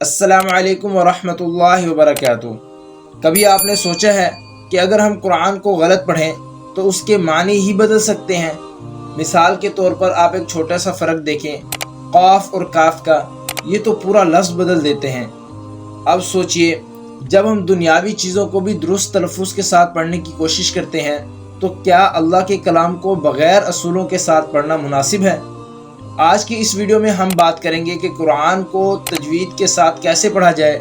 السلام علیکم ورحمۃ اللہ وبرکاتہ۔ کبھی آپ نے سوچا ہے کہ اگر ہم قرآن کو غلط پڑھیں تو اس کے معنی ہی بدل سکتے ہیں؟ مثال کے طور پر آپ ایک چھوٹا سا فرق دیکھیں، قاف اور کاف کا، یہ تو پورا لفظ بدل دیتے ہیں۔ اب سوچئے، جب ہم دنیاوی چیزوں کو بھی درست تلفظ کے ساتھ پڑھنے کی کوشش کرتے ہیں تو کیا اللہ کے کلام کو بغیر اصولوں کے ساتھ پڑھنا مناسب ہے؟ آج کی اس ویڈیو میں ہم بات کریں گے کہ قرآن کو تجوید کے ساتھ کیسے پڑھا جائے،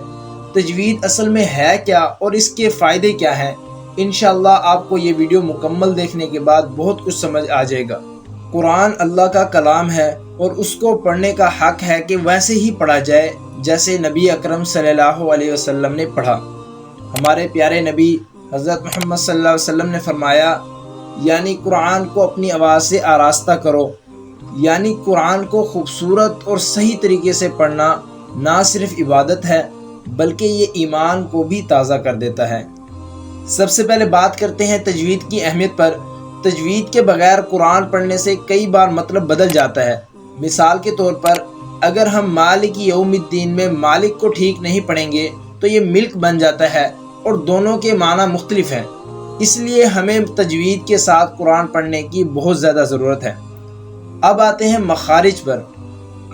تجوید اصل میں ہے کیا اور اس کے فائدے کیا ہیں۔ انشاءاللہ آپ کو یہ ویڈیو مکمل دیکھنے کے بعد بہت کچھ سمجھ آ جائے گا۔ قرآن اللہ کا کلام ہے اور اس کو پڑھنے کا حق ہے کہ ویسے ہی پڑھا جائے جیسے نبی اکرم صلی اللہ علیہ وسلم نے پڑھا۔ ہمارے پیارے نبی حضرت محمد صلی اللہ علیہ وسلم نے فرمایا، یعنی قرآن کو اپنی آواز سے آراستہ کرو، یعنی قرآن کو خوبصورت اور صحیح طریقے سے پڑھنا نہ صرف عبادت ہے بلکہ یہ ایمان کو بھی تازہ کر دیتا ہے۔ سب سے پہلے بات کرتے ہیں تجوید کی اہمیت پر۔ تجوید کے بغیر قرآن پڑھنے سے کئی بار مطلب بدل جاتا ہے۔ مثال کے طور پر اگر ہم مالک یوم الدین میں مالک کو ٹھیک نہیں پڑھیں گے تو یہ ملک بن جاتا ہے اور دونوں کے معنی مختلف ہیں۔ اس لیے ہمیں تجوید کے ساتھ قرآن پڑھنے کی بہت زیادہ ضرورت ہے۔ اب آتے ہیں مخارج پر۔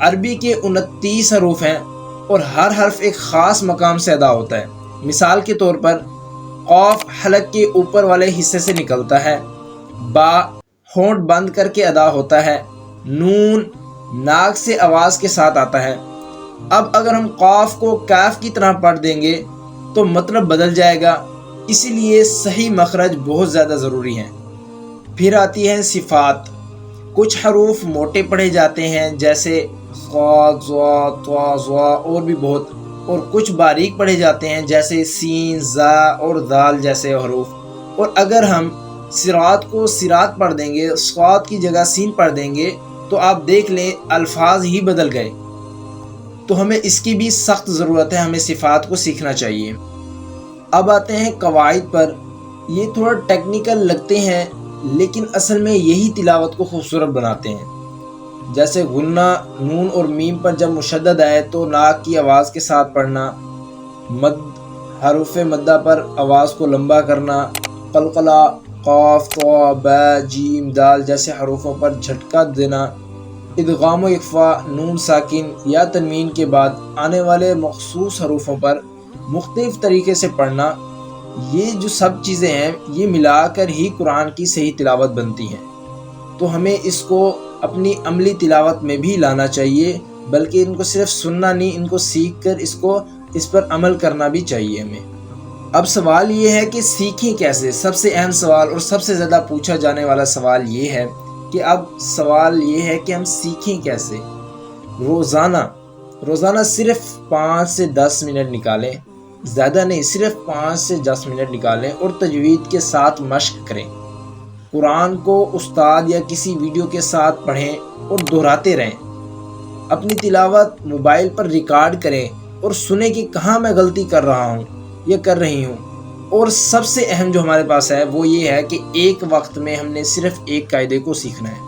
عربی کے 29 حروف ہیں اور ہر حرف ایک خاص مقام سے ادا ہوتا ہے۔ مثال کے طور پر قاف حلق کے اوپر والے حصے سے نکلتا ہے، با ہونٹ بند کر کے ادا ہوتا ہے، نون ناک سے آواز کے ساتھ آتا ہے۔ اب اگر ہم قاف کو کاف کی طرح پڑھ دیں گے تو مطلب بدل جائے گا، اسی لیے صحیح مخرج بہت زیادہ ضروری ہیں۔ پھر آتی ہے صفات۔ کچھ حروف موٹے پڑھے جاتے ہیں جیسے صاد، ضا، طا، ظا اور بھی بہت، اور کچھ باریک پڑھے جاتے ہیں جیسے سین، زا اور دال جیسے حروف۔ اور اگر ہم صراط کو صراط پڑھ دیں گے، صاد کی جگہ سین پڑھ دیں گے تو آپ دیکھ لیں الفاظ ہی بدل گئے۔ تو ہمیں اس کی بھی سخت ضرورت ہے، ہمیں صفات کو سیکھنا چاہیے۔ اب آتے ہیں قواعد پر۔ یہ تھوڑا ٹیکنیکل لگتے ہیں لیکن اصل میں یہی تلاوت کو خوبصورت بناتے ہیں۔ جیسے غنہ، نون اور میم پر جب مشدد آئے تو ناک کی آواز کے ساتھ پڑھنا، مد حروف مدہ پر آواز کو لمبا کرنا، قلقلہ، قاف، طا، با، جیم، دال جیسے حروفوں پر جھٹکا دینا، ادغام و اخفا، نون ساکن یا تنوین کے بعد آنے والے مخصوص حروفوں پر مختلف طریقے سے پڑھنا، یہ جو سب چیزیں ہیں یہ ملا کر ہی قرآن کی صحیح تلاوت بنتی ہیں۔ تو ہمیں اس کو اپنی عملی تلاوت میں بھی لانا چاہیے، بلکہ ان کو صرف سننا نہیں، ان کو سیکھ کر اس پر عمل کرنا بھی چاہیے ہمیں۔ اب سوال یہ ہے کہ سیکھیں کیسے؟ سب سے اہم سوال اور سب سے زیادہ پوچھا جانے والا سوال یہ ہے کہ سوال یہ ہے کہ ہم سیکھیں کیسے؟ روزانہ صرف 5 سے 10 منٹ نکالیں، زیادہ نہیں، صرف 5 سے 10 منٹ نکالیں اور تجوید کے ساتھ مشق کریں۔ قرآن کو استاد یا کسی ویڈیو کے ساتھ پڑھیں اور دہراتے رہیں۔ اپنی تلاوت موبائل پر ریکارڈ کریں اور سنیں کہ کہاں میں غلطی کر رہا ہوں یا کر رہی ہوں۔ اور سب سے اہم جو ہمارے پاس ہے وہ یہ ہے کہ ایک وقت میں ہم نے صرف ایک قاعدے کو سیکھنا ہے،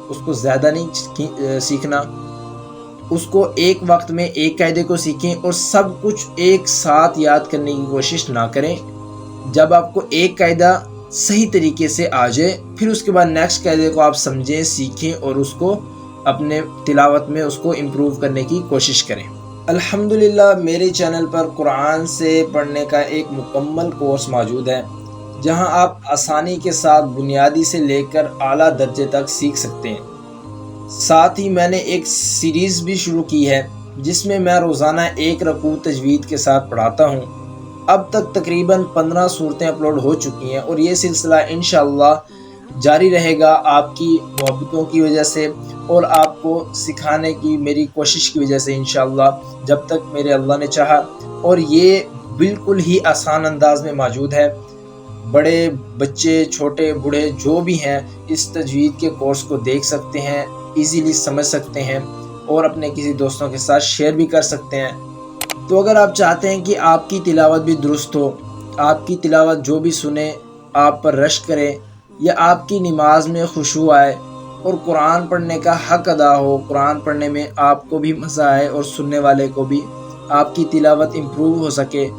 اس کو زیادہ نہیں سیکھنا۔ اس کو ایک وقت میں ایک قاعدے کو سیکھیں اور سب کچھ ایک ساتھ یاد کرنے کی کوشش نہ کریں۔ جب آپ کو ایک قاعدہ صحیح طریقے سے آ جائے پھر اس کے بعد نیکسٹ قاعدے کو آپ سمجھیں، سیکھیں اور اس کو اپنے تلاوت میں اس کو امپروو کرنے کی کوشش کریں۔ الحمدللہ میرے چینل پر قرآن سے پڑھنے کا ایک مکمل کورس موجود ہے جہاں آپ آسانی کے ساتھ بنیادی سے لے کر اعلیٰ درجے تک سیکھ سکتے ہیں۔ ساتھ ہی میں نے ایک سیریز بھی شروع کی ہے جس میں روزانہ ایک رکوع تجوید کے ساتھ پڑھاتا ہوں۔ اب تک تقریباً 15 صورتیں اپلوڈ ہو چکی ہیں اور یہ سلسلہ انشاءاللہ جاری رہے گا آپ کی محبتوں کی وجہ سے اور آپ کو سکھانے کی میری کوشش کی وجہ سے انشاءاللہ، جب تک میرے اللہ نے چاہا۔ اور یہ بالکل ہی آسان انداز میں موجود ہے، بڑے بچے، چھوٹے بوڑھے جو بھی ہیں اس تجوید کے کورس کو دیکھ سکتے ہیں، ایزیلی سمجھ سکتے ہیں اور اپنے کسی دوستوں کے ساتھ شیئر بھی کر سکتے ہیں۔ تو اگر آپ چاہتے ہیں کہ آپ کی تلاوت بھی درست ہو، آپ کی تلاوت جو بھی سنیں آپ پر رشک کرے، یا آپ کی نماز میں خشوع آئے اور قرآن پڑھنے کا حق ادا ہو، قرآن پڑھنے میں آپ کو بھی مزہ آئے اور سننے والے کو بھی، آپ کی تلاوت امپروو ہو سکے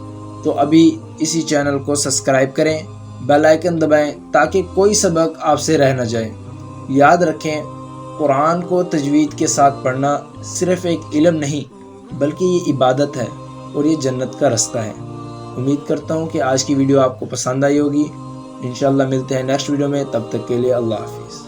تو ابھی اسی چینل کو سبسکرائب کریں، بیل آئیکن دبائیں تاکہ کوئی سبق آپ سے رہ نہ جائے۔ یاد رکھیں، قرآن کو تجوید کے ساتھ پڑھنا صرف ایک علم نہیں بلکہ یہ عبادت ہے اور یہ جنت کا رستہ ہے۔ امید کرتا ہوں کہ آج کی ویڈیو آپ کو پسند آئی ہوگی۔ انشاءاللہ ملتے ہیں نیکسٹ ویڈیو میں، تب تک کے لیے اللہ حافظ۔